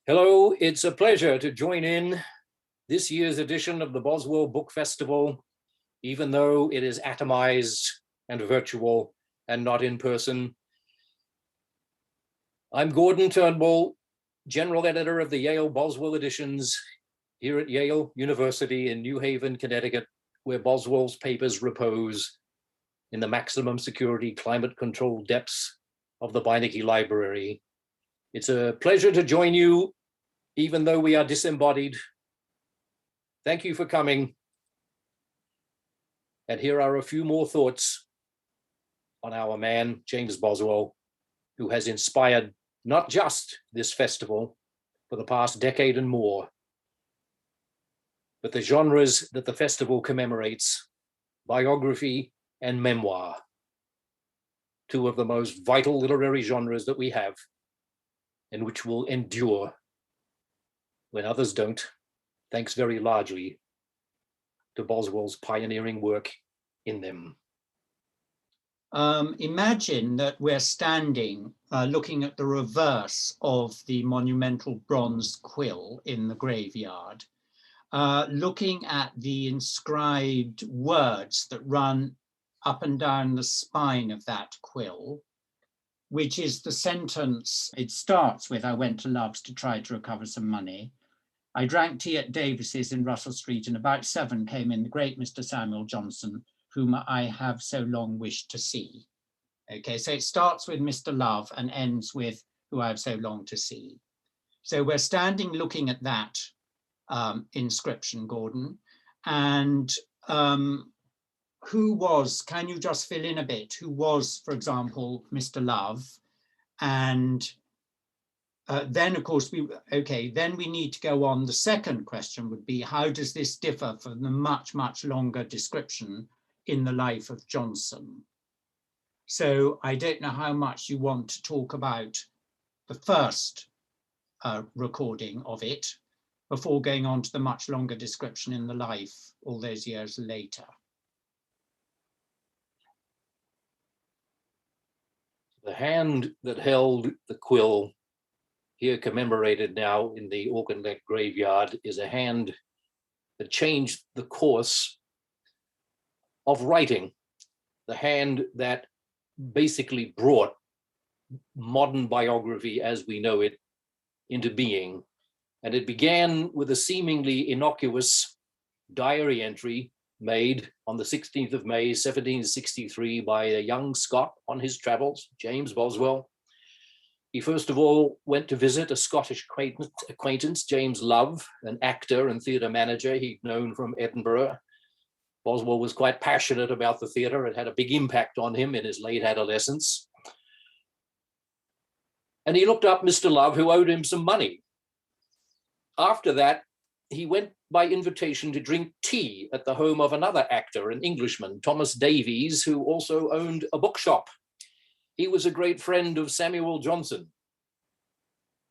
Hello, it's a pleasure to join in this year's edition of the Boswell Book Festival, even though it is atomized and virtual and not in person. I'm Gordon Turnbull, General Editor of the Yale Boswell Editions here at Yale University in New Haven, Connecticut, where Boswell's papers repose in the maximum security climate-controlled depths of the Beinecke Library. It's a pleasure to join you, even though we are disembodied. Thank you for coming. And here are a few more thoughts on our man, James Boswell, who has inspired not just this festival for the past decade and more, but the genres that the festival commemorates, biography and memoir, two of the most vital literary genres that we have, and which will endure when others don't, thanks very largely to Boswell's pioneering work in them. Imagine that we're standing looking at the reverse of the monumental bronze quill in the graveyard, looking at the inscribed words that run up and down the spine of that quill, which is the sentence. It starts with, "I went to Love's to try to recover some money. I drank tea at Davis's in Russell Street, and about 7 came in the great Mr. Samuel Johnson, whom I have so long wished to see." Okay, so it starts with Mr. Love and ends with "who I have so long to see." So we're standing looking at that inscription, Gordon, and who was, can you just fill in a bit, who was, for example, Mr. Love? And then, of course, then we need to go on. The second question would be, how does this differ from the much, much longer description in the life of Johnson? So I don't know how much you want to talk about the first recording of it before going on to the much longer description in the life all those years later. The hand that held the quill, here commemorated now in the Auchinleck graveyard, is a hand that changed the course of writing, the hand that basically brought modern biography as we know it into being. And it began with a seemingly innocuous diary entry made on the 16th of May, 1763 by a young Scot on his travels, James Boswell. He first of all went to visit a Scottish acquaintance, James Love, an actor and theatre manager he'd known from Edinburgh. Boswell was quite passionate about the theatre. It had a big impact on him in his late adolescence. And he looked up Mr. Love, who owed him some money. After that, he went by invitation to drink tea at the home of another actor, an Englishman, Thomas Davies, who also owned a bookshop. He was a great friend of Samuel Johnson.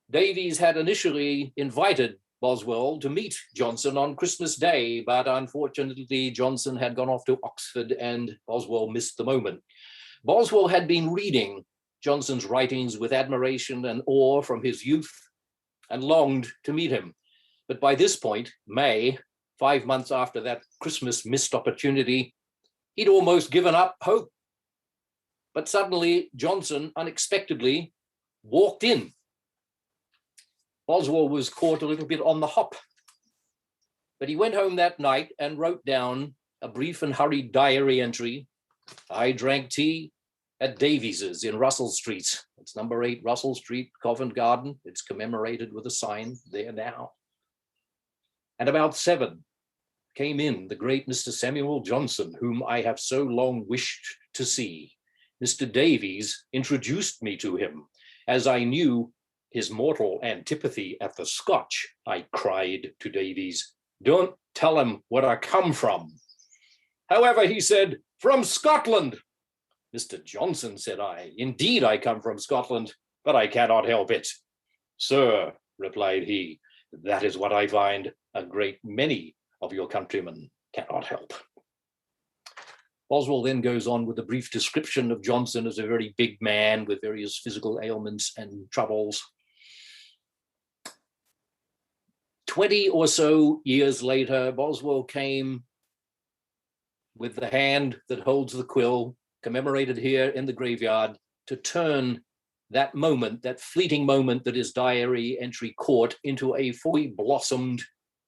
Davies had initially invited Boswell to meet Johnson on Christmas Day, but unfortunately Johnson had gone off to Oxford and Boswell missed the moment. Boswell had been reading Johnson's writings with admiration and awe from his youth and longed to meet him. But by this point, May, 5 months after that Christmas missed opportunity, he'd almost given up hope. But suddenly Johnson unexpectedly walked in. Boswell was caught a little bit on the hop, but he went home that night and wrote down a brief and hurried diary entry. "I drank tea at Davies's in Russell Street." It's number 8 Russell Street, Covent Garden. It's commemorated with a sign there now. "And about 7 came in the great Mr. Samuel Johnson, whom I have so long wished to see. Mr. Davies introduced me to him. As I knew his mortal antipathy at the Scotch, I cried to Davies, 'Don't tell him where I come from.' However, he said, 'From Scotland.' 'Mr. Johnson,' said I, 'indeed I come from Scotland, but I cannot help it.' 'Sir,' replied he, 'that is what I find a great many of your countrymen cannot help.'" Boswell then goes on with a brief description of Johnson as a very big man with various physical ailments and troubles. 20 or so years later, Boswell came with the hand that holds the quill, commemorated here in the graveyard, to turn that moment, that fleeting moment that his diary entry caught, into a fully blossomed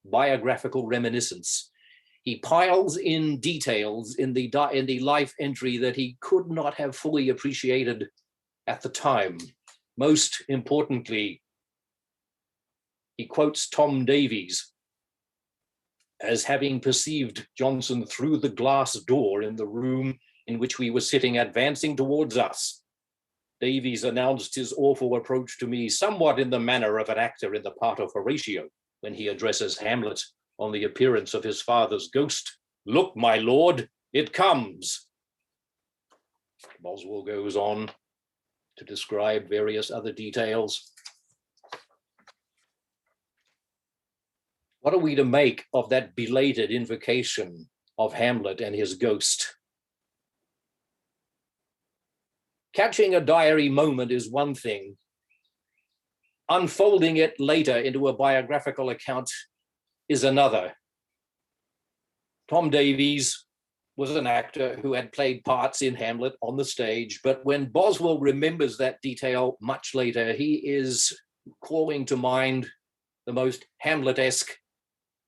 biographical reminiscence. He piles in details in the life entry that he could not have fully appreciated at the time. Most importantly, he quotes Tom Davies as having perceived Johnson through the glass door in the room in which we were sitting, advancing towards us. Davies announced his awful approach to me somewhat in the manner of an actor in the part of Horatio when he addresses Hamlet on the appearance of his father's ghost. "Look, my lord, it comes." Boswell goes on to describe various other details. What are we to make of that belated invocation of Hamlet and his ghost? Catching a diary moment is one thing. Unfolding it later into a biographical account is another. Tom Davies was an actor who had played parts in Hamlet on the stage, but when Boswell remembers that detail much later, he is calling to mind the most Hamlet-esque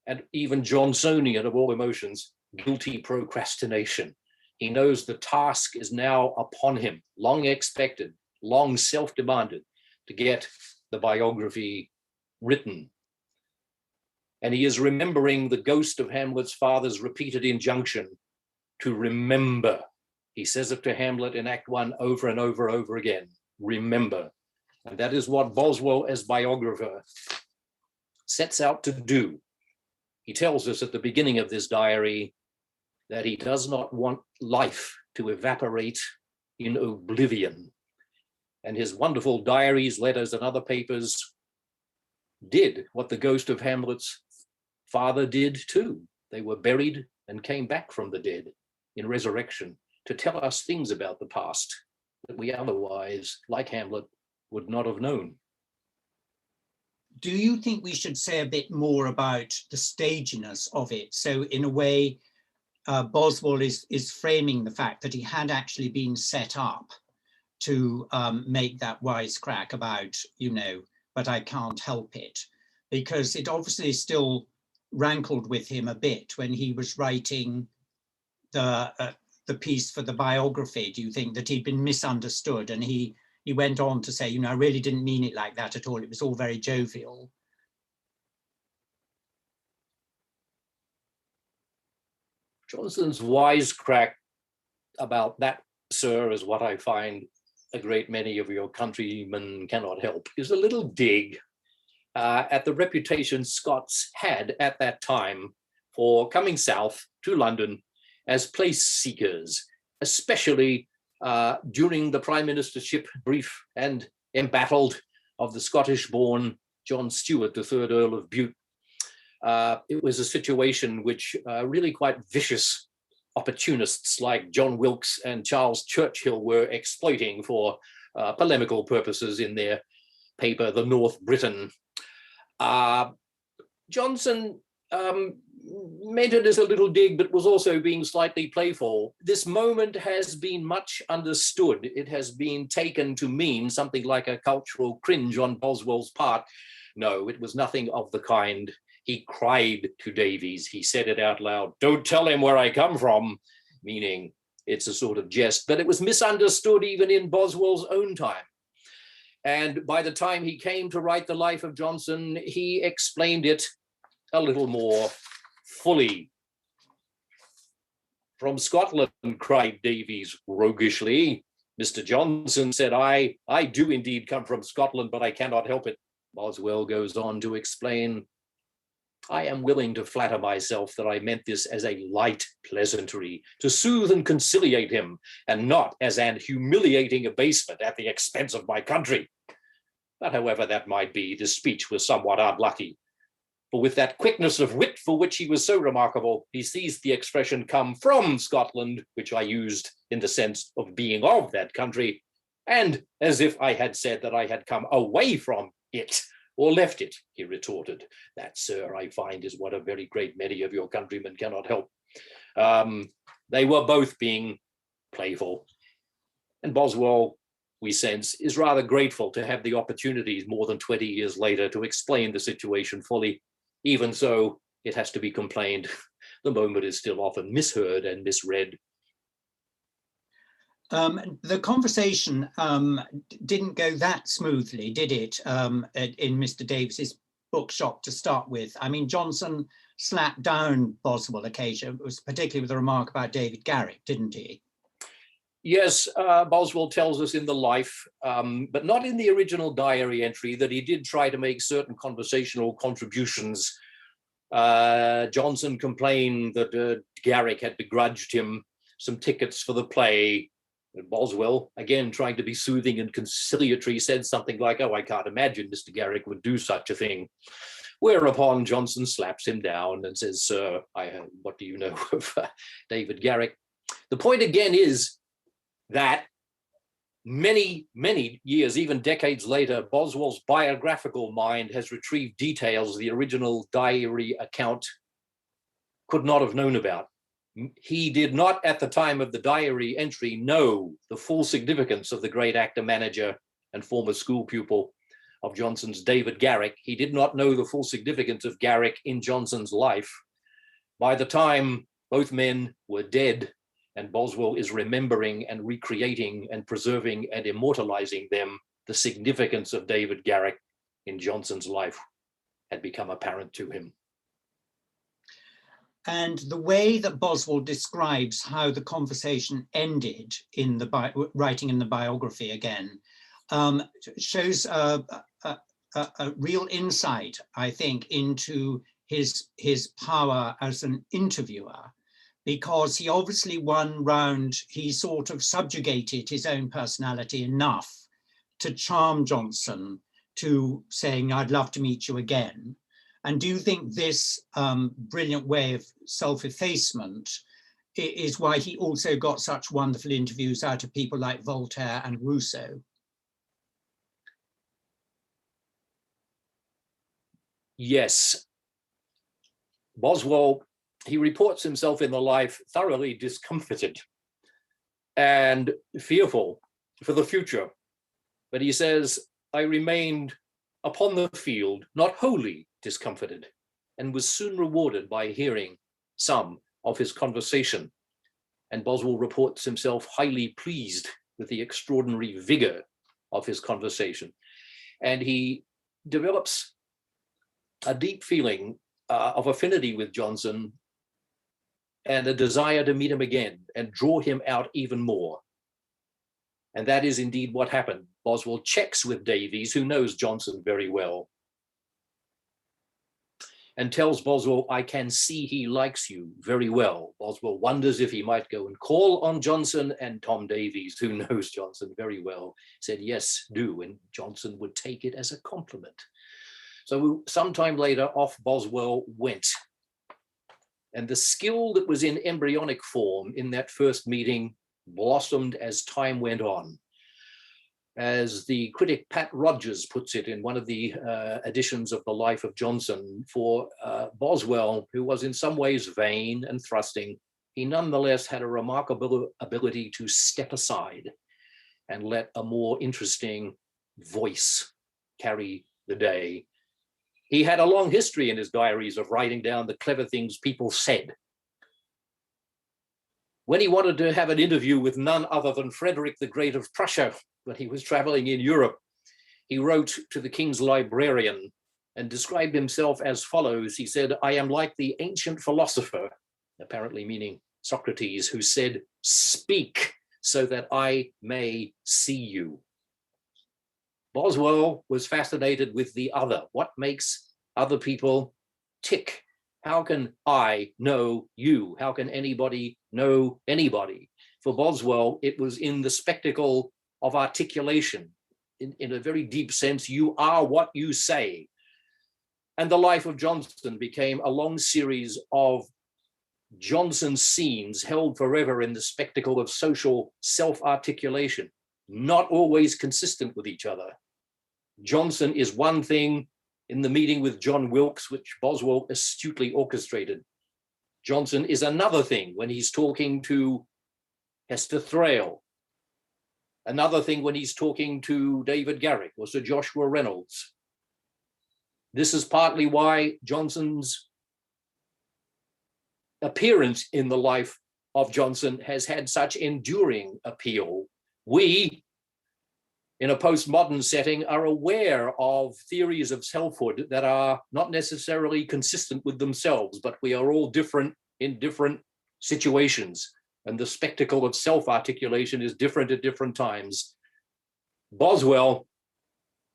and even Johnsonian of all emotions, guilty procrastination. He knows the task is now upon him, long expected, long self-demanded, to get the biography written. And he is remembering the ghost of Hamlet's father's repeated injunction to remember. He says it to Hamlet in Act 1 over and over again, remember. And that is what Boswell, as biographer, sets out to do. He tells us at the beginning of this diary that he does not want life to evaporate in oblivion. And his wonderful diaries, letters, and other papers did what the ghost of Hamlet's father did too. They were buried and came back from the dead in resurrection to tell us things about the past that we otherwise, like Hamlet, would not have known. Do you think we should say a bit more about the staginess of it? So in a way, Boswell is framing the fact that he had actually been set up to make that wisecrack about, but I can't help it, because it obviously still rankled with him a bit when he was writing the piece for the biography. Do you think that he'd been misunderstood? And he went on to say, I really didn't mean it like that at all. It was all very jovial. Johnson's wisecrack about that, sir, is what I find a great many of your countrymen cannot help, is a little dig at the reputation Scots had at that time for coming south to London as place seekers, especially during the prime ministership brief and embattled of the Scottish-born John Stuart, the third Earl of Bute. It was a situation which really quite vicious opportunists like John Wilkes and Charles Churchill were exploiting for polemical purposes in their paper, The North Briton. Johnson meant it as a little dig, but was also being slightly playful. This moment has been much understood. It has been taken to mean something like a cultural cringe on Boswell's part. No, it was nothing of the kind. He cried to Davies. He said it out loud, "Don't tell him where I come from," meaning it's a sort of jest, but it was misunderstood even in Boswell's own time. And by the time he came to write the life of Johnson, he explained it a little more fully. "From Scotland," cried Davies roguishly. "Mr. Johnson," said I do indeed come from Scotland, but I cannot help it." Boswell goes on to explain, "I am willing to flatter myself that I meant this as a light pleasantry, to soothe and conciliate him, and not as an humiliating abasement at the expense of my country." But however that might be, the speech was somewhat unlucky. For with that quickness of wit for which he was so remarkable, he seized the expression "come from Scotland," which I used in the sense of being of that country, and as if I had said that I had come away from it, or left it, he retorted. That, sir, I find is what a very great many of your countrymen cannot help. They were both being playful. And Boswell, we sense, is rather grateful to have the opportunity more than 20 years later to explain the situation fully. Even so, it has to be complained, the moment is still often misheard and misread. The conversation didn't go that smoothly, did it, in Mr. Davies's bookshop to start with? I mean, Johnson slapped down Boswell occasionally, particularly with a remark about David Garrick, didn't he? Yes, Boswell tells us in the Life, but not in the original diary entry, that he did try to make certain conversational contributions. Johnson complained that Garrick had begrudged him some tickets for the play. Boswell, again trying to be soothing and conciliatory, said something like, "Oh, I can't imagine Mr. Garrick would do such a thing." Whereupon Johnson slaps him down and says, "Sir, what do you know of David Garrick?" The point again is that many, many years, even decades later, Boswell's biographical mind has retrieved details the original diary account could not have known about. He did not, at the time of the diary entry, know the full significance of the great actor-manager and former school pupil of Johnson's, David Garrick. He did not know the full significance of Garrick in Johnson's life. By the time both men were dead, and Boswell is remembering and recreating and preserving and immortalizing them, the significance of David Garrick in Johnson's life had become apparent to him. And the way that Boswell describes how the conversation ended in the writing in the biography again shows a real insight, I think, into his power as an interviewer, because he obviously won round, he sort of subjugated his own personality enough to charm Johnson to saying, "I'd love to meet you again." And do you think this brilliant way of self-effacement is why he also got such wonderful interviews out of people like Voltaire and Rousseau? Yes. Boswell, he reports himself in the Life thoroughly discomfited and fearful for the future. But he says, "I remained upon the field, not wholly discomfited, and was soon rewarded by hearing some of his conversation." And Boswell reports himself highly pleased with the extraordinary vigor of his conversation. And he develops a deep feeling of affinity with Johnson and a desire to meet him again and draw him out even more. And that is indeed what happened. Boswell checks with Davies, who knows Johnson very well, and tells Boswell, "I can see he likes you very well." Boswell wonders if he might go and call on Johnson, and Tom Davies, who knows Johnson very well, said, "Yes, do," and Johnson would take it as a compliment. So sometime later, off Boswell went. And the skill that was in embryonic form in that first meeting blossomed as time went on. As the critic Pat Rogers puts it in one of the editions of the Life of Johnson, for Boswell, who was in some ways vain and thrusting, he nonetheless had a remarkable ability to step aside and let a more interesting voice carry the day. He had a long history in his diaries of writing down the clever things people said. When he wanted to have an interview with none other than Frederick the Great of Prussia, when he was traveling in Europe, he wrote to the king's librarian and described himself as follows. He said, "I am like the ancient philosopher," apparently meaning Socrates, "who said, 'Speak so that I may see you.'" Boswell was fascinated with the other. What makes other people tick? How can I know you? How can anybody know anybody? For Boswell, it was in the spectacle of articulation. In a very deep sense, you are what you say. And the Life of Johnson became a long series of Johnson scenes held forever in the spectacle of social self-articulation, not always consistent with each other. Johnson is one thing, in the meeting with John Wilkes, which Boswell astutely orchestrated. Johnson is another thing when he's talking to Hester Thrale. Another thing when he's talking to David Garrick or Sir Joshua Reynolds. This is partly why Johnson's appearance in the life of Johnson has had such enduring appeal. We, in a postmodern setting, are aware of theories of selfhood that are not necessarily consistent with themselves, but we are all different in different situations, and the spectacle of self-articulation is different at different times. Boswell,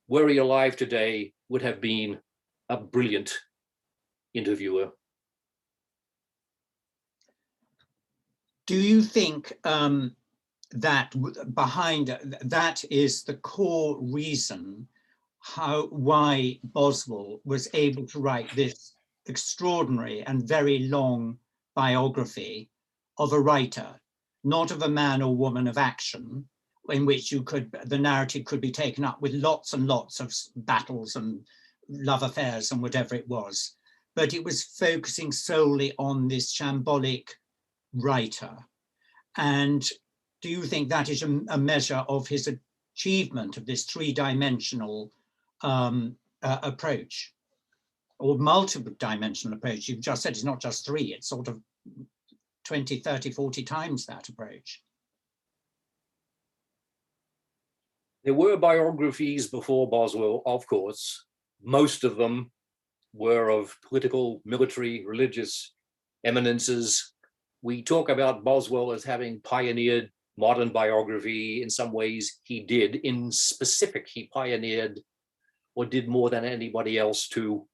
were he alive today, would have been a brilliant interviewer. Do you think that behind that is the core reason why Boswell was able to write this extraordinary and very long biography of a writer, not of a man or woman of action, in which the narrative could be taken up with lots and lots of battles and love affairs and whatever it was, but it was focusing solely on this shambolic writer? And do you think that is a measure of his achievement of this three-dimensional approach, or multiple dimensional approach? You've just said it's not just three, it's sort of 20, 30, 40 times that approach. There were biographies before Boswell, of course. Most of them were of political, military, religious eminences. We talk about Boswell as having pioneered modern biography. In some ways he did. In specific, he pioneered or did more than anybody else to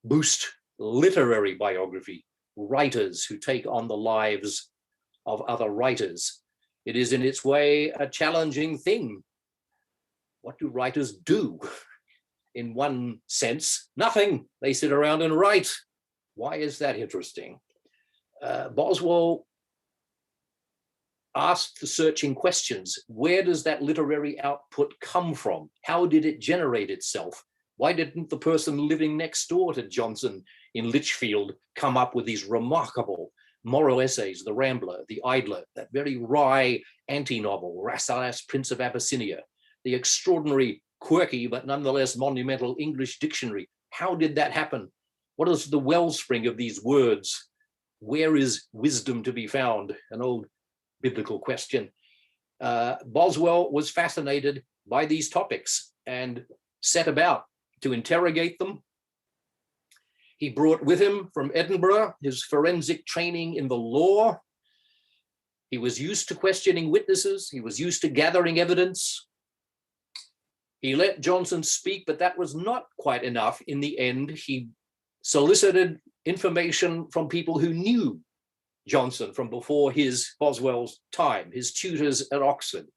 boost literary biography, writers who take on the lives of other writers. It is in its way a challenging thing. What do writers do? In one sense, nothing. They sit around and write. Why is that interesting? Boswell asked the searching questions. Where does that literary output come from? How did it generate itself? Why didn't the person living next door to Johnson in Lichfield come up with these remarkable moral essays, The Rambler, The Idler, that very wry anti-novel, Rasselas, Prince of Abyssinia, the extraordinary, quirky, but nonetheless monumental English dictionary? How did that happen? What is the wellspring of these words? Where is wisdom to be found? An old biblical question. Boswell was fascinated by these topics and set about to interrogate them. He brought with him from Edinburgh his forensic training in the law. He was used to questioning witnesses. He was used to gathering evidence. He let Johnson speak, but that was not quite enough. In the end, he solicited information from people who knew Johnson from before Boswell's time, his tutors at Oxford,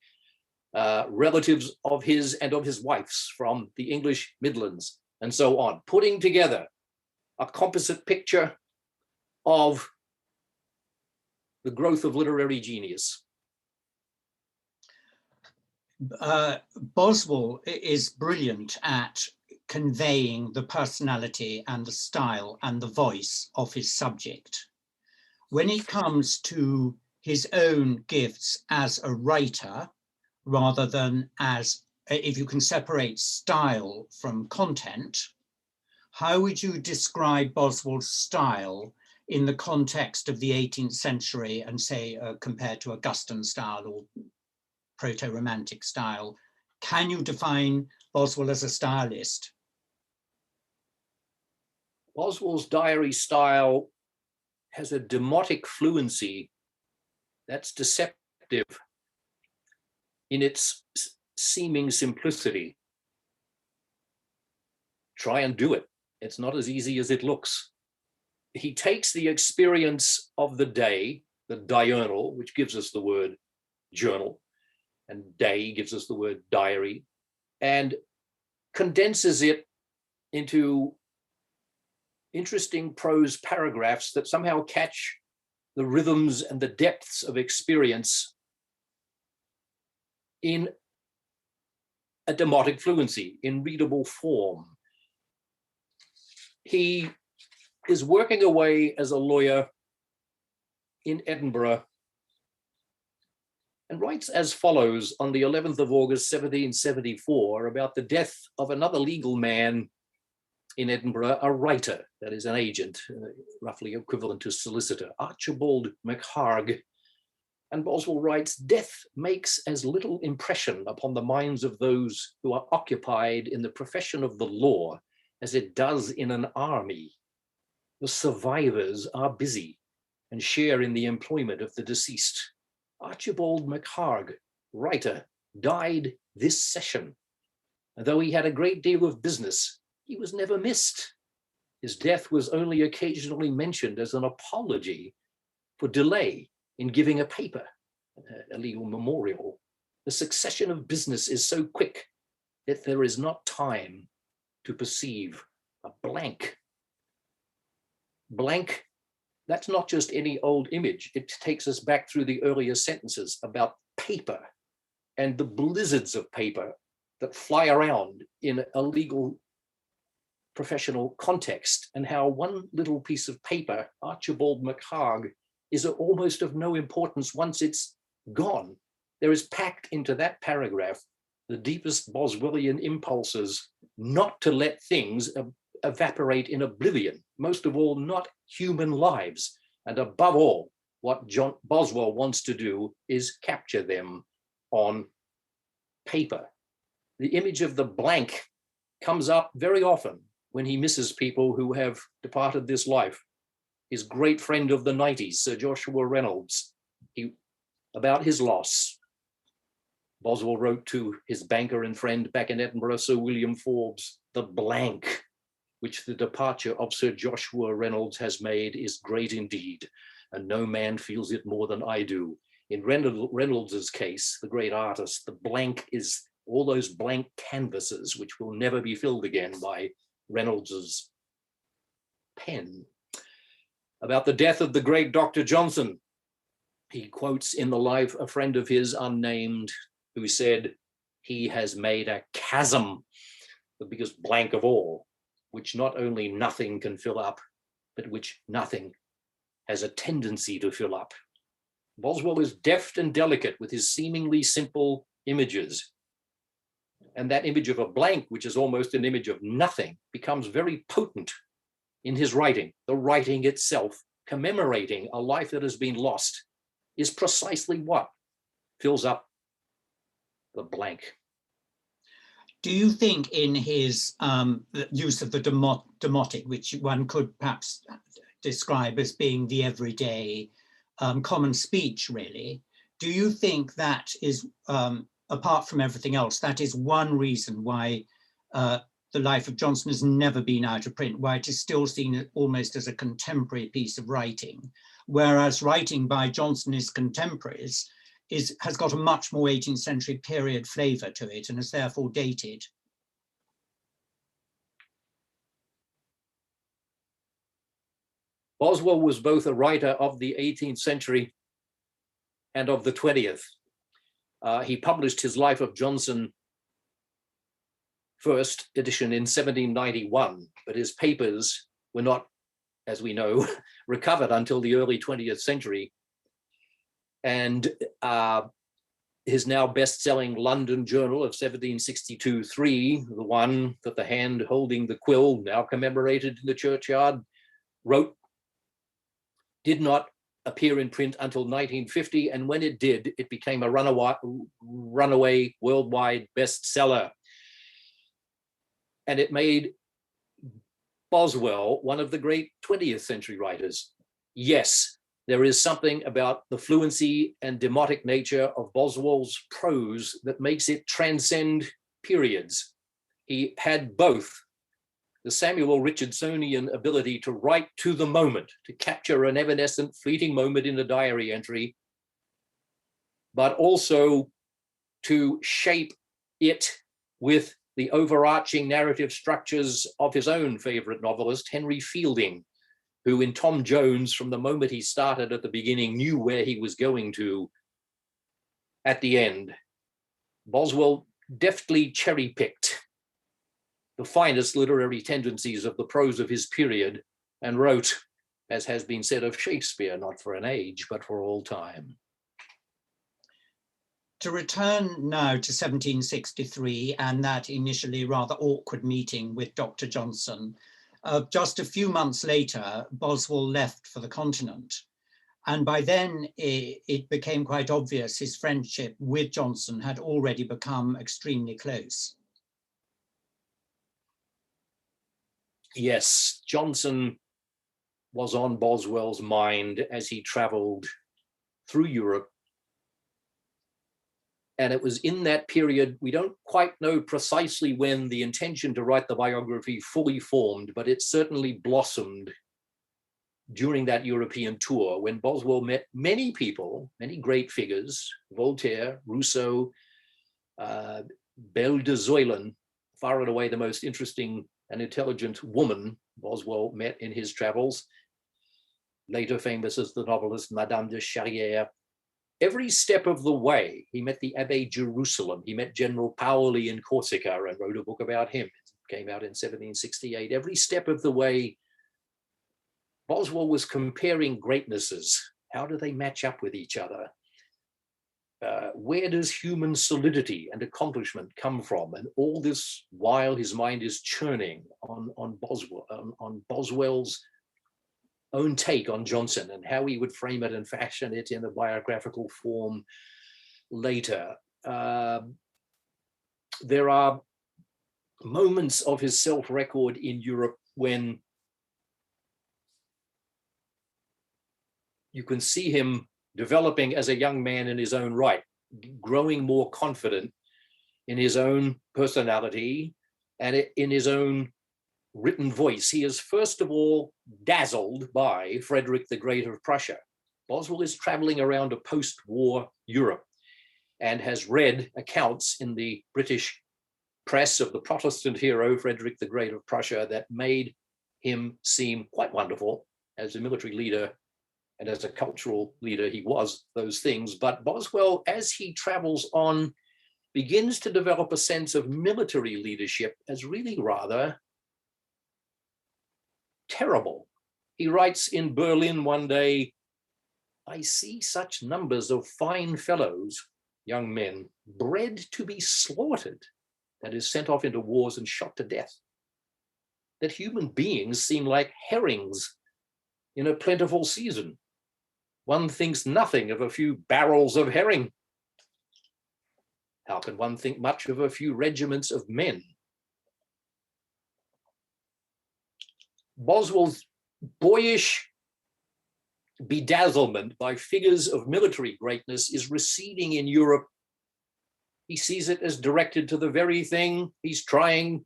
relatives of his and of his wife's from the English Midlands, and so on, putting together a composite picture of the growth of literary genius. Boswell is brilliant at conveying the personality and the style and the voice of his subject. When it comes to his own gifts as a writer, rather than as, if you can separate style from content, how would you describe Boswell's style in the context of the 18th century and say compared to Augustan style or proto-romantic style? Can you define Boswell as a stylist? Boswell's diary style has a demotic fluency that's deceptive in its seeming simplicity. Try and do it. It's not as easy as it looks. He takes the experience of the day, the diurnal, which gives us the word journal, and day gives us the word diary, and condenses it into interesting prose paragraphs that somehow catch the rhythms and the depths of experience in a demotic fluency, in readable form. He is working away as a lawyer in Edinburgh and writes as follows on the 11th of August, 1774, about the death of another legal man in Edinburgh, a writer, that is an agent, roughly equivalent to solicitor, Archibald MacHarg. And Boswell writes, "Death makes as little impression upon the minds of those who are occupied in the profession of the law as it does in an army. The survivors are busy and share in the employment of the deceased. Archibald MacHarg, writer, died this session. And though he had a great deal of business, he was never missed. His death was only occasionally mentioned as an apology for delay in giving a paper, a legal memorial. The succession of business is so quick that there is not time to perceive a blank." Blank, that's not just any old image. It takes us back through the earlier sentences about paper and the blizzards of paper that fly around in a legal professional context, and how one little piece of paper, Archibald MacHarg, is almost of no importance once it's gone. There is packed into that paragraph the deepest Boswellian impulses not to let things evaporate in oblivion, most of all, not human lives. And above all, what Boswell wants to do is capture them on paper. The image of the blank comes up very often when he misses people who have departed this life. His great friend of the 90s, Sir Joshua Reynolds, about his loss, Boswell wrote to his banker and friend back in Edinburgh, Sir William Forbes, "The blank which the departure of Sir Joshua Reynolds has made is great indeed, and no man feels it more than I do." In Reynolds's case, the great artist, the blank is all those blank canvases which will never be filled again by Reynolds's pen. About the death of the great Dr. Johnson, he quotes in the life a friend of his, unnamed, who said, "He has made a chasm, the biggest blank of all, which not only nothing can fill up, but which nothing has a tendency to fill up." Boswell is deft and delicate with his seemingly simple images. And that image of a blank, which is almost an image of nothing, becomes very potent in his writing. The writing itself, commemorating a life that has been lost, is precisely what fills up the blank. Do you think in his use of the demotic, which one could perhaps describe as being the everyday common speech, really, do you think that is, apart from everything else, that is one reason why the life of Johnson has never been out of print, why it is still seen almost as a contemporary piece of writing, whereas writing by Johnson's contemporaries has got a much more 18th century period flavour to it and is therefore dated? Boswell was both a writer of the 18th century and of the 20th. He published his Life of Johnson, first edition, in 1791, but his papers were not, as we know, recovered until the early 20th century. And his now best-selling London Journal of 1762-3, the one that the hand holding the quill, now commemorated in the churchyard, wrote, did not appear in print until 1950, and when it did, it became a runaway worldwide bestseller. And it made Boswell one of the great 20th century writers. Yes, there is something about the fluency and demotic nature of Boswell's prose that makes it transcend periods. He had both the Samuel Richardsonian ability to write to the moment, to capture an evanescent, fleeting moment in a diary entry, but also to shape it with the overarching narrative structures of his own favorite novelist, Henry Fielding, who in Tom Jones, from the moment he started at the beginning, knew where he was going to at the end. Boswell deftly cherry-picked the finest literary tendencies of the prose of his period, and wrote, as has been said of Shakespeare, not for an age, but for all time. To return now to 1763 and that initially rather awkward meeting with Dr. Johnson, just a few months later, Boswell left for the continent. And by then it became quite obvious his friendship with Johnson had already become extremely close. Yes, Johnson was on Boswell's mind as he traveled through Europe. And it was in that period, we don't quite know precisely when the intention to write the biography fully formed, but it certainly blossomed during that European tour, when Boswell met many people, many great figures, Voltaire, Rousseau, Belle de Zoylen, far and away the most interesting and intelligent woman Boswell met in his travels, later famous as the novelist Madame de Charrière. Every step of the way, he met the Abbé Jerusalem, he met General Paoli in Corsica and wrote a book about him. It came out in 1768. Every step of the way, Boswell was comparing greatnesses. How do they match up with each other? Where does human solidity and accomplishment come from? And all this while his mind is churning on Boswell's own take on Johnson and how he would frame it and fashion it in a biographical form later. There are moments of his self-record in Europe when you can see him developing as a young man in his own right, growing more confident in his own personality and in his own written voice. He is first of all dazzled by Frederick the Great of Prussia. Boswell is traveling around a post-war Europe and has read accounts in the British press of the Protestant hero, Frederick the Great of Prussia, that made him seem quite wonderful as a military leader. And as a cultural leader, he was those things. But Boswell, as he travels on, begins to develop a sense of military leadership as really rather terrible. He writes in Berlin one day, "I see such numbers of fine fellows, young men, bred to be slaughtered, that is sent off into wars and shot to death, that human beings seem like herrings in a plentiful season. One thinks nothing of a few barrels of herring. How can one think much of a few regiments of men?" Boswell's boyish bedazzlement by figures of military greatness is receding in Europe. He sees it as directed to the very thing he's trying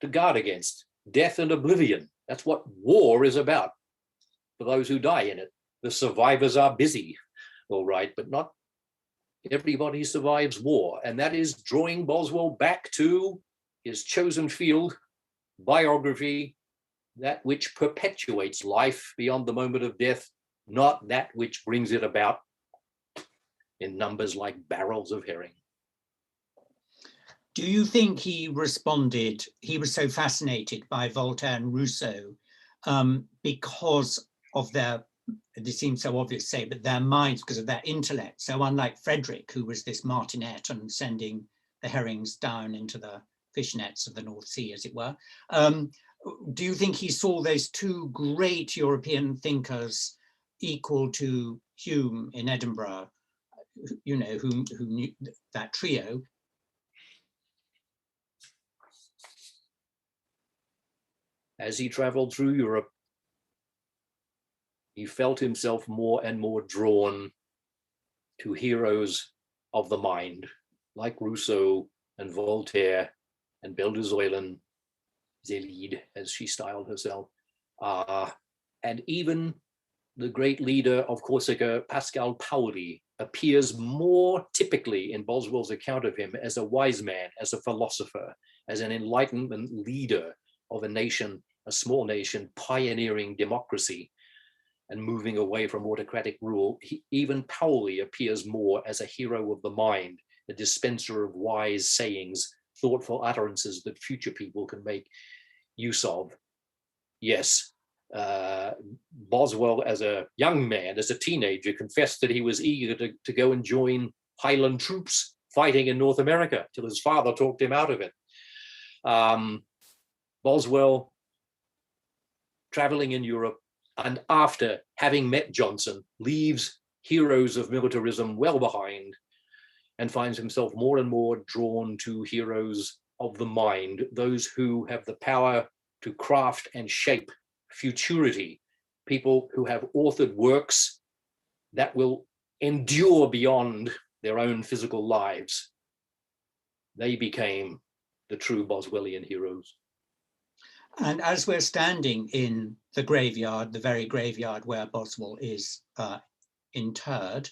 to guard against, death and oblivion. That's what war is about for those who die in it. The survivors are busy, all right, but not everybody survives war. And that is drawing Boswell back to his chosen field, biography, that which perpetuates life beyond the moment of death, not that which brings it about in numbers like barrels of herring. Do you think he responded, he was so fascinated by Voltaire and Rousseau because of their, it seems so obvious to say, but their minds, because of their intellect? So unlike Frederick, who was this martinet and sending the herrings down into the fish nets of the North Sea, as it were, do you think he saw those two great European thinkers equal to Hume in Edinburgh, you know, who knew that trio? As he traveled through Europe, he felt himself more and more drawn to heroes of the mind, like Rousseau and Voltaire and Belle de Zoylen, Zélide, as she styled herself, and even the great leader of Corsica, Pascal Paoli, appears more typically in Boswell's account of him as a wise man, as a philosopher, as an Enlightenment leader of a nation, a small nation, pioneering democracy and moving away from autocratic rule. Even Paoli appears more as a hero of the mind, a dispenser of wise sayings thoughtful utterances that future people can make use of. Yes, Boswell, as a young man, as a teenager, confessed that he was eager to go and join Highland troops fighting in North America till his father talked him out of it. Boswell, traveling in Europe, and after having met Johnson, leaves heroes of militarism well behind and finds himself more and more drawn to heroes of the mind, those who have the power to craft and shape futurity, people who have authored works that will endure beyond their own physical lives. They became the true Boswellian heroes. And as we're standing in the graveyard, the very graveyard where Boswell is interred,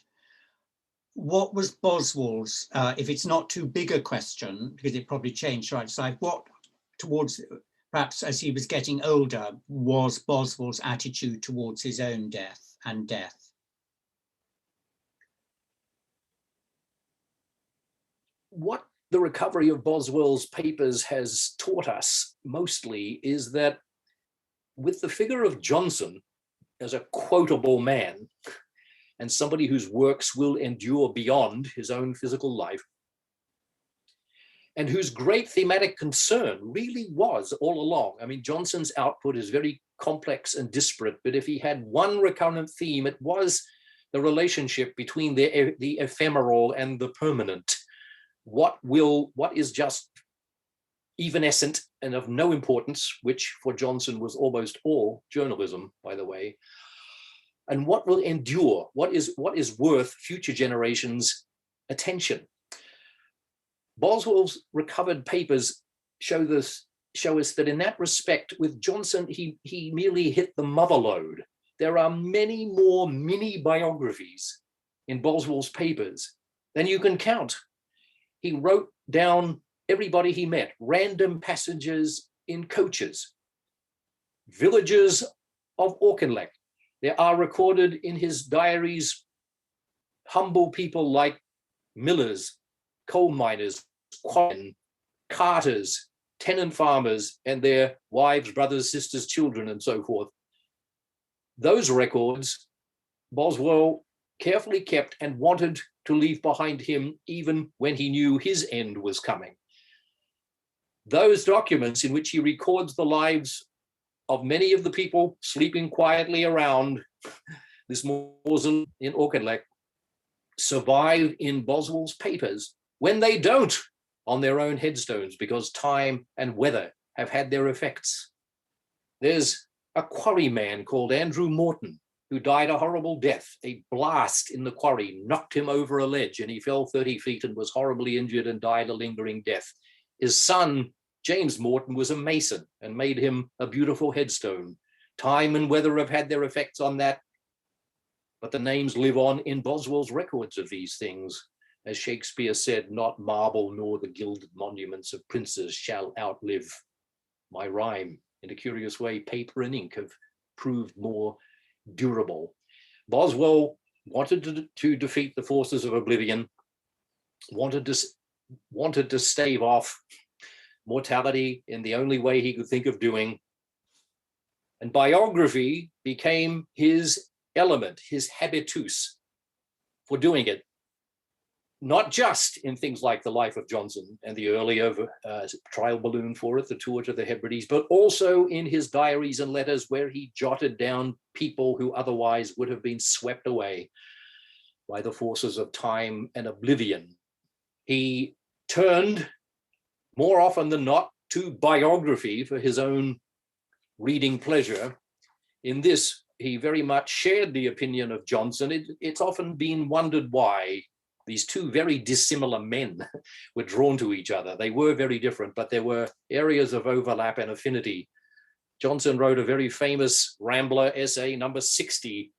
what was Boswell's, if it's not too big a question, because it probably changed right side, what towards, perhaps as he was getting older, was Boswell's attitude towards his own death and death? What the recovery of Boswell's papers has taught us mostly is that with the figure of Johnson as a quotable man and somebody whose works will endure beyond his own physical life, and whose great thematic concern really was all along. I mean, Johnson's output is very complex and disparate, but if he had one recurrent theme, it was the relationship between the ephemeral and the permanent. What is just evanescent and of no importance, which for Johnson was almost all journalism, by the way, and what will endure, what is worth future generations' attention. Boswell's recovered papers show us that in that respect, with Johnson, he merely hit the mother lode. There are many more mini biographies in Boswell's papers than you can count. He wrote down everybody he met, random passengers in coaches, villagers of Auchinleck. There are recorded in his diaries humble people like millers, coal miners, quarrymen, carters, tenant farmers, and their wives, brothers, sisters, children, and so forth. Those records Boswell carefully kept and wanted to leave behind him even when he knew his end was coming. Those documents in which he records the lives of many of the people sleeping quietly around this mausoleum in Auchinleck survive in Boswell's papers when they don't on their own headstones, because time and weather have had their effects. There's a quarryman called Andrew Morton who died a horrible death. A blast in the quarry knocked him over a ledge and he fell 30 feet and was horribly injured and died a lingering death. His son, James Morton, was a mason and made him a beautiful headstone. Time and weather have had their effects on that, but the names live on in Boswell's records of these things. As Shakespeare said, not marble nor the gilded monuments of princes shall outlive my rhyme. In a curious way, paper and ink have proved more durable. Boswell wanted to defeat the forces of oblivion, wanted to stave off mortality in the only way he could think of doing. And biography became his element, his habitus for doing it. Not just in things like the life of Johnson and the earlier trial balloon for it, the tour to the Hebrides, but also in his diaries and letters where he jotted down people who otherwise would have been swept away by the forces of time and oblivion. He turned more often than not to biography for his own reading pleasure. In this, he very much shared the opinion of Johnson. It's often been wondered why these two very dissimilar men were drawn to each other. They were very different, but there were areas of overlap and affinity. Johnson wrote a very famous Rambler essay, number 60,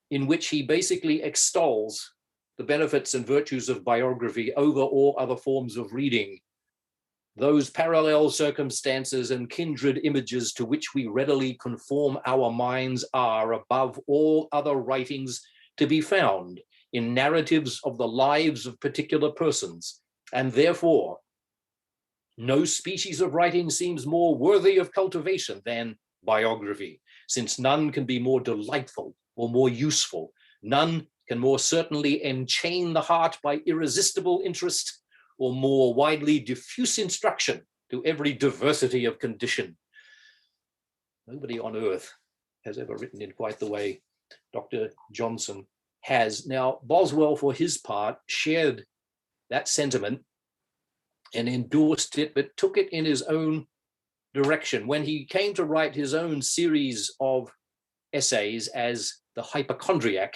in which he basically extols the benefits and virtues of biography over all other forms of reading. Those parallel circumstances and kindred images to which we readily conform our minds are, above all other writings, to be found in narratives of the lives of particular persons, and therefore No species of writing seems more worthy of cultivation than biography, since none can be more delightful or more useful. None can more certainly enchain the heart by irresistible interest or more widely diffuse instruction to every diversity of condition. Nobody on earth has ever written in quite the way Dr. Johnson has. Now, Boswell, for his part, shared that sentiment and endorsed it, but took it in his own direction. When he came to write his own series of essays as the hypochondriac,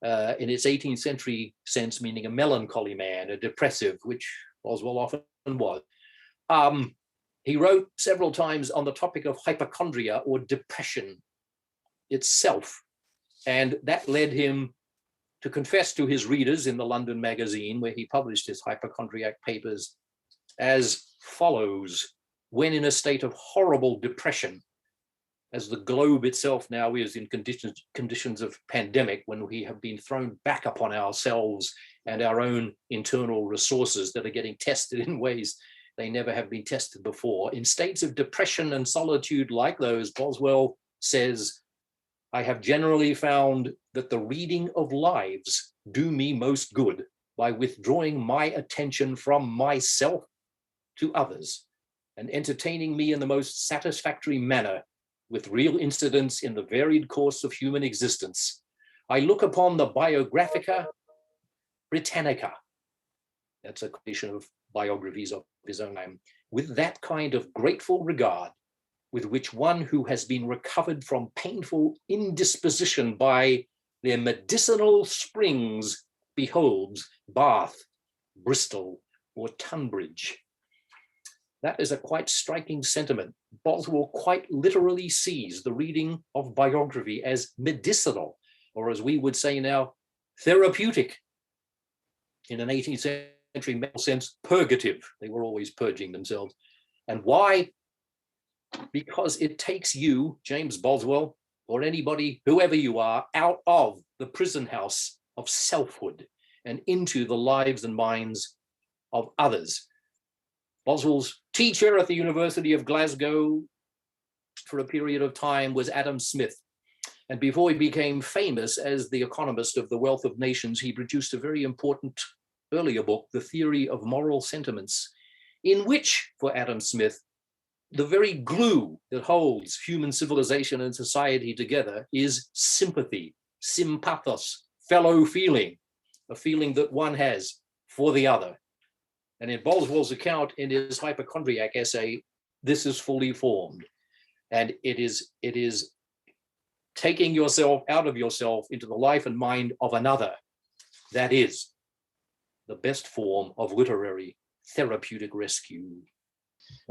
in its 18th century sense, meaning a melancholy man, a depressive, which Boswell often was, he wrote several times on the topic of hypochondria or depression itself. And that led him to confess to his readers in the London magazine, where he published his hypochondriac papers, as follows: when in a state of horrible depression, as the globe itself now is in conditions of pandemic, when we have been thrown back upon ourselves and our own internal resources that are getting tested in ways they never have been tested before. In states of depression and solitude like those, Boswell says, I have generally found that the reading of lives do me most good by withdrawing my attention from myself to others and entertaining me in the most satisfactory manner with real incidents in the varied course of human existence. I look upon the Biographica Britannica, that's a collection of biographies of his own name, with that kind of grateful regard with which one who has been recovered from painful indisposition by their medicinal springs beholds Bath, Bristol, or Tunbridge. That is a quite striking sentiment. Boswell quite literally sees the reading of biography as medicinal, or as we would say now, therapeutic. In an 18th century medical sense, purgative. They were always purging themselves. And why? Because it takes you, James Boswell, or anybody, whoever you are, out of the prison house of selfhood and into the lives and minds of others. Boswell's teacher at the University of Glasgow for a period of time was Adam Smith. And before he became famous as the economist of The Wealth of Nations, he produced a very important earlier book, The Theory of Moral Sentiments, in which, for Adam Smith, the very glue that holds human civilization and society together is sympathy, sympathos, fellow feeling, a feeling that one has for the other. And in Boswell's account in his hypochondriac essay, this is fully formed. And it is taking yourself out of yourself into the life and mind of another. That is the best form of literary therapeutic rescue.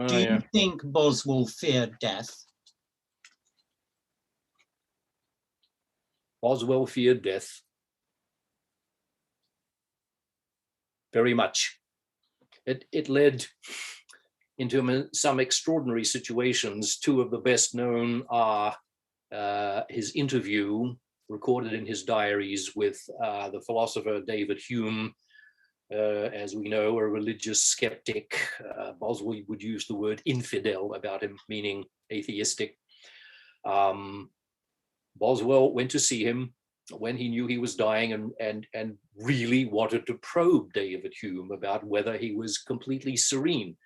Do you think Boswell feared death? Boswell feared death very much. It led into some extraordinary situations. Two of the best known are his interview recorded in his diaries with the philosopher David Hume, as we know, a religious skeptic. Boswell would use the word infidel about him, meaning atheistic. Boswell went to see him when he knew he was dying and really wanted to probe David Hume about whether he was completely serene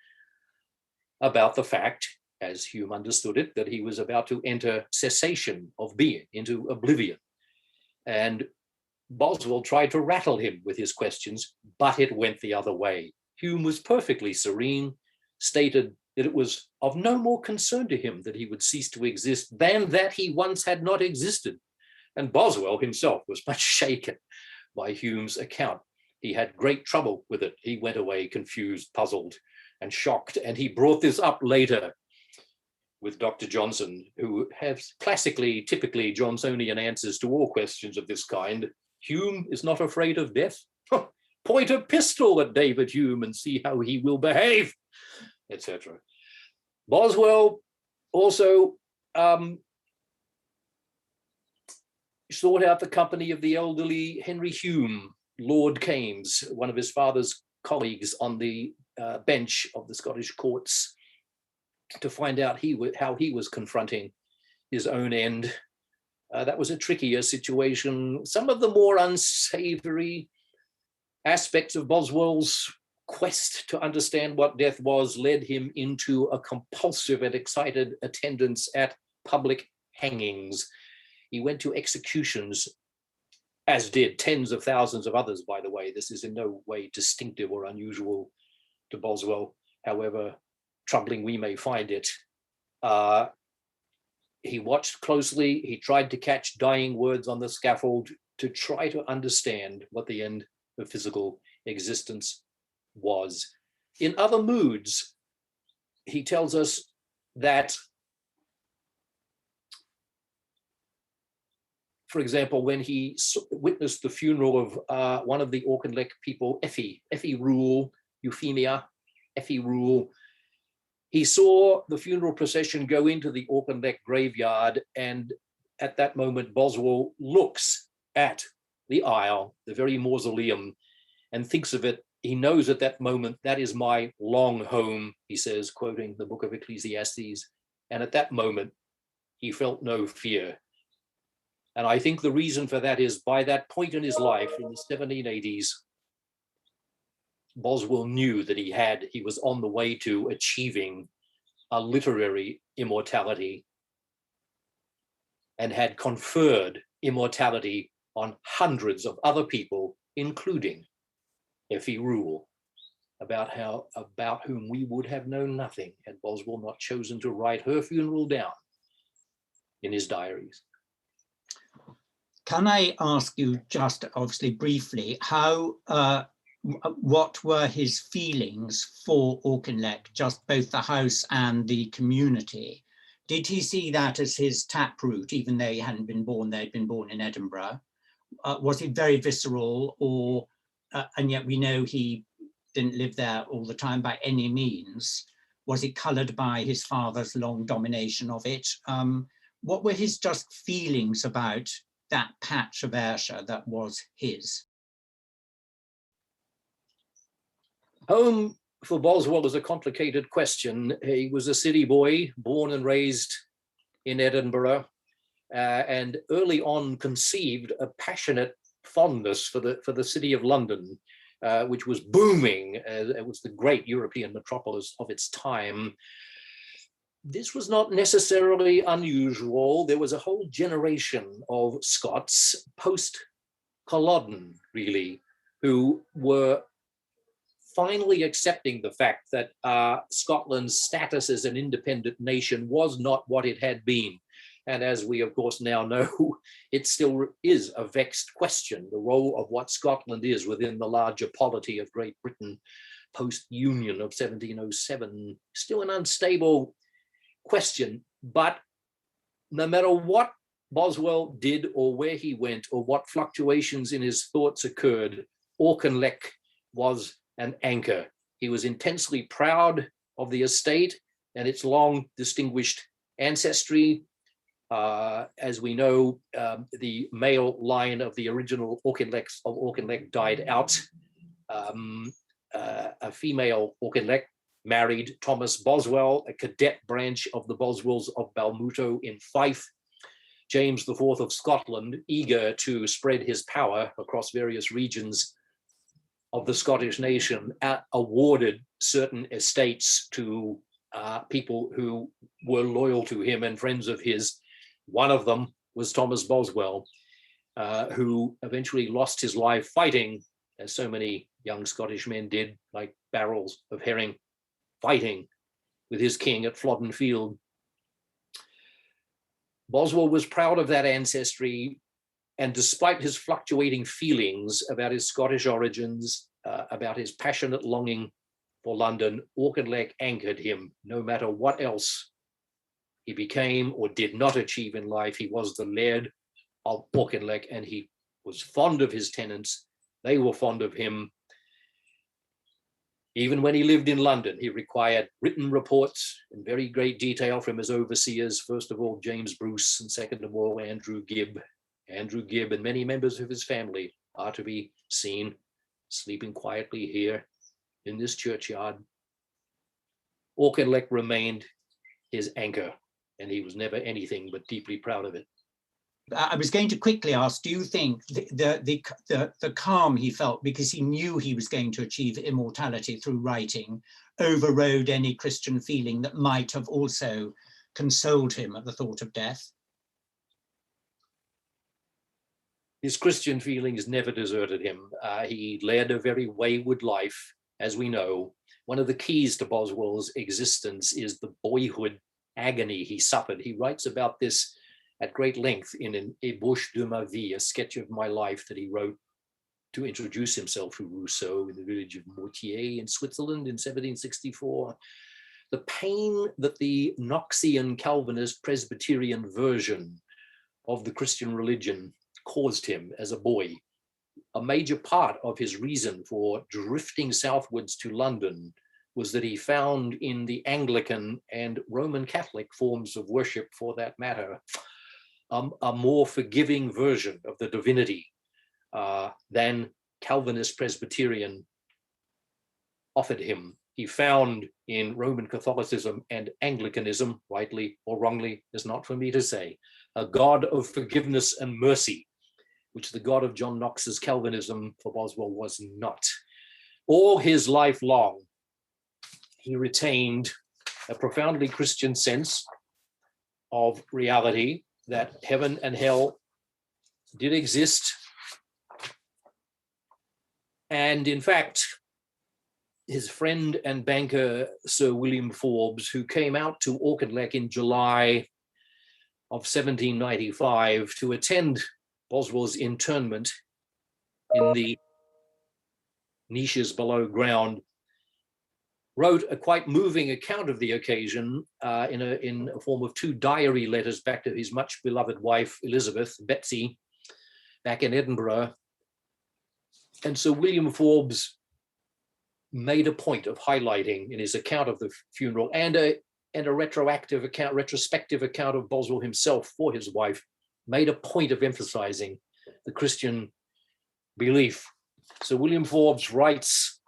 about the fact, as Hume understood it, that he was about to enter cessation of being, into oblivion. And Boswell tried to rattle him with his questions, but it went the other way. Hume was perfectly serene, stated that it was of no more concern to him that he would cease to exist than that he once had not existed. And Boswell himself was much shaken by Hume's account. He had great trouble with it. He went away confused, puzzled, and shocked. And he brought this up later with Dr. Johnson, who has classically, typically Johnsonian answers to all questions of this kind. Hume is not afraid of death. Point a pistol at David Hume and see how he will behave, etc. Boswell also sought out the company of the elderly Henry Hume, Lord Kames, one of his father's colleagues on the bench of the Scottish courts to find out how he was confronting his own end. That was a trickier situation. Some of the more unsavory aspects of Boswell's quest to understand what death was led him into a compulsive and excited attendance at public hangings. He went to executions, as did tens of thousands of others, by the way. This is in no way distinctive or unusual to Boswell, however troubling we may find it. He watched closely. He tried to catch dying words on the scaffold to try to understand what the end of physical existence was. In other moods, he tells us that, for example, when he witnessed the funeral of one of the Auchinleck people, Effie Rule, Euphemia, Effie Rule, he saw the funeral procession go into the Auchinleck graveyard, and at that moment, Boswell looks at the aisle, the very mausoleum, and thinks of it. He knows at that moment, that is my long home, he says, quoting the book of Ecclesiastes. And at that moment, he felt no fear. And I think the reason for that is by that point in his life, in the 1780s, Boswell knew that he was on the way to achieving a literary immortality and had conferred immortality on hundreds of other people, including Effie Rule, about whom we would have known nothing had Boswell not chosen to write her funeral down in his diaries. Can I ask you just obviously briefly, what were his feelings for Auchinleck, just both the house and the community? Did he see that as his taproot, even though he hadn't been born there, he'd been born in Edinburgh? Was he very visceral, or, and yet we know he didn't live there all the time by any means? Was he coloured by his father's long domination of it? What were his just feelings about that patch of Ayrshire that was his? Home for Boswell is a complicated question. He was a city boy, born and raised in Edinburgh, and early on conceived a passionate fondness for the city of London, which was booming. It was the great European metropolis of its time. This was not necessarily unusual. There was a whole generation of Scots post-Culloden, really, who were finally accepting the fact that Scotland's status as an independent nation was not what it had been. And as we, of course, now know, it still is a vexed question, the role of what Scotland is within the larger polity of Great Britain post-Union of 1707. Still an unstable question, but no matter what Boswell did or where he went or what fluctuations in his thoughts occurred, Auchinleck was an anchor. He was intensely proud of the estate and its long distinguished ancestry. As we know, the male line of the original Auchinleck died out. A female Auchinleck married Thomas Boswell, a cadet branch of the Boswells of Balmuto in Fife. James IV of Scotland, eager to spread his power across various regions of the Scottish nation, awarded certain estates to people who were loyal to him and friends of his. One of them was Thomas Boswell, who eventually lost his life fighting, as so many young Scottish men did, like barrels of herring, fighting with his king at Flodden Field. Boswell was proud of that ancestry, and despite his fluctuating feelings about his Scottish origins, about his passionate longing for London, Auchinleck anchored him. No matter what else he became or did not achieve in life, he was the laird of Auchinleck, and he was fond of his tenants. They were fond of him. Even when he lived in London, he required written reports in very great detail from his overseers, first of all, James Bruce, and second of all, Andrew Gibb. Andrew Gibb and many members of his family are to be seen sleeping quietly here in this churchyard, Auchinleck remained his anchor, and he was never anything but deeply proud of it. I was going to quickly ask, do you think the calm he felt because he knew he was going to achieve immortality through writing overrode any Christian feeling that might have also consoled him at the thought of death? His Christian feelings never deserted him. He led a very wayward life, as we know. One of the keys to Boswell's existence is the boyhood agony he suffered. He writes about this at great length in an Ébauche de ma vie, a sketch of my life that he wrote to introduce himself to Rousseau in the village of Moutier in Switzerland in 1764. The pain that the Knoxian Calvinist Presbyterian version of the Christian religion caused him as a boy. A major part of his reason for drifting southwards to London was that he found in the Anglican and Roman Catholic forms of worship, for that matter, a more forgiving version of the divinity than Calvinist Presbyterian offered him. He found in Roman Catholicism and Anglicanism, rightly or wrongly, is not for me to say, a God of forgiveness and mercy, which the God of John Knox's Calvinism for Boswell was not. All his life long, he retained a profoundly Christian sense of reality, that heaven and hell did exist. And in fact, his friend and banker, Sir William Forbes, who came out to Auchinleck in July of 1795 to attend Boswell's internment in the niches below ground, wrote a quite moving account of the occasion in a form of 2 diary letters back to his much beloved wife, Elizabeth, Betsy, back in Edinburgh. And so William Forbes made a point of highlighting in his account of the funeral and a retrospective account of Boswell himself for his wife, made a point of emphasizing the Christian belief. So William Forbes writes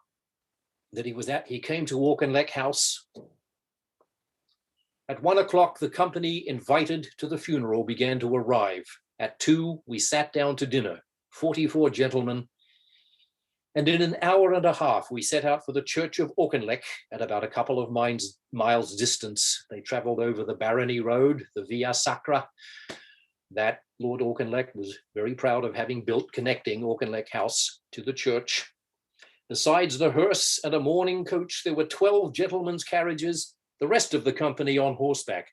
that he came to Auchinleck House. At 1 o'clock, the company invited to the funeral began to arrive. At 2, we sat down to dinner, 44 gentlemen. And in an hour and a half, we set out for the church of Auchinleck at about a couple of miles distance. They traveled over the Barony Road, the Via Sacra, that Lord Auchinleck was very proud of having built, connecting Auchinleck House to the church. Besides the hearse and a mourning coach, there were 12 gentlemen's carriages, the rest of the company on horseback.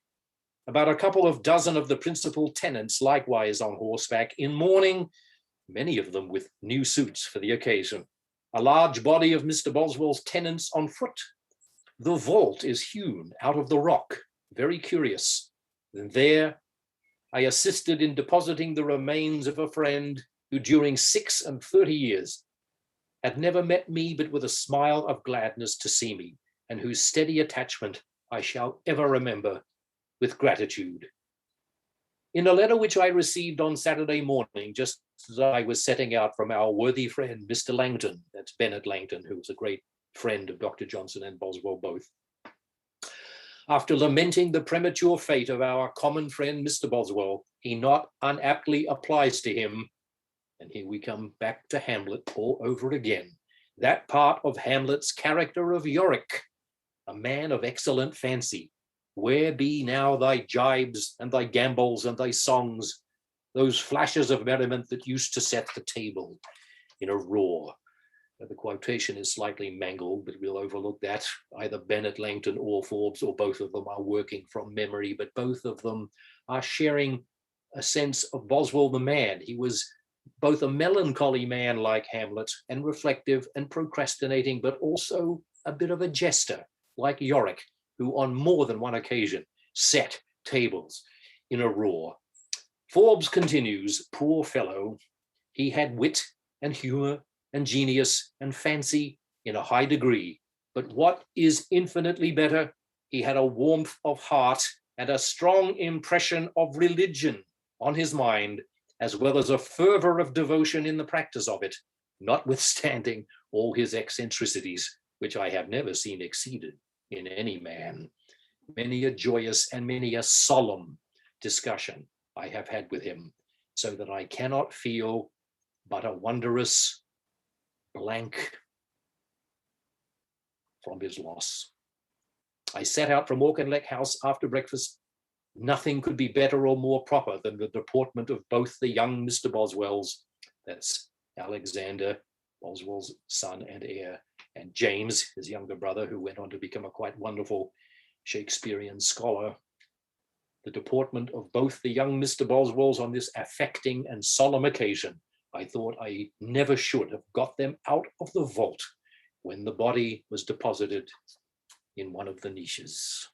About a couple of dozen of the principal tenants likewise on horseback in mourning, many of them with new suits for the occasion. A large body of Mr. Boswell's tenants on foot. The vault is hewn out of the rock, very curious. And there I assisted in depositing the remains of a friend who during 36 years had never met me but with a smile of gladness to see me, and whose steady attachment I shall ever remember with gratitude. In a letter which I received on Saturday morning, just as I was setting out from our worthy friend, Mr. Langton, that's Bennet Langton, who was a great friend of Dr. Johnson and Boswell both. After lamenting the premature fate of our common friend, Mr. Boswell, he not unaptly applies to him, and here we come back to Hamlet all over again, that part of Hamlet's character of Yorick, a man of excellent fancy. Where be now thy jibes and thy gambols and thy songs, those flashes of merriment that used to set the table in a roar? The quotation is slightly mangled, but we'll overlook that. Either Bennet Langton or Forbes, or both of them, are working from memory, but both of them are sharing a sense of Boswell the man. He was both a melancholy man like Hamlet, and reflective and procrastinating, but also a bit of a jester like Yorick, who on more than one occasion set tables in a roar. Forbes continues, poor fellow, he had wit and humor and genius and fancy in a high degree, but what is infinitely better, he had a warmth of heart and a strong impression of religion on his mind, as well as a fervor of devotion in the practice of it, notwithstanding all his eccentricities. which I have never seen exceeded in any man. Many a joyous and many a solemn discussion I have had with him, so that I cannot feel but a wondrous blank from his loss. I set out from Auchinleck House after breakfast. Nothing could be better or more proper than the deportment of both the young Mr. Boswells, that's Alexander, Boswell's son and heir, and James, his younger brother, who went on to become a quite wonderful Shakespearean scholar. The deportment of both the young Mr. Boswells on this affecting and solemn occasion, I thought I never should have got them out of the vault when the body was deposited in one of the niches.